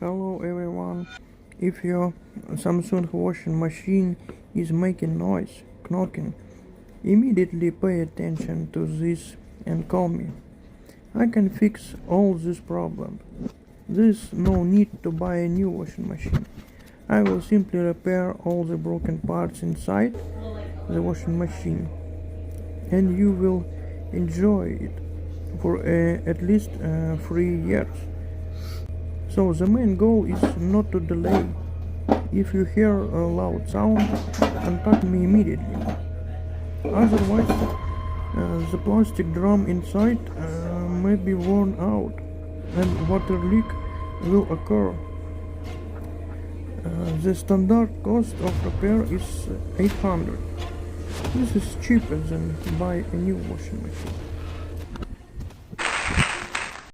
Hello everyone. If your Samsung washing machine is making noise, knocking, immediately pay attention to this and call me. I can fix all these problems. There's no need to buy a new washing machine. I will simply repair all the broken parts inside the washing machine and you will enjoy it for at least 3 years. So the main goal is not to delay. If you hear a loud sound, contact me immediately. Otherwise, the plastic drum inside may be worn out and water leak will occur. The standard cost of repair is $800. This is cheaper than buy a new washing machine.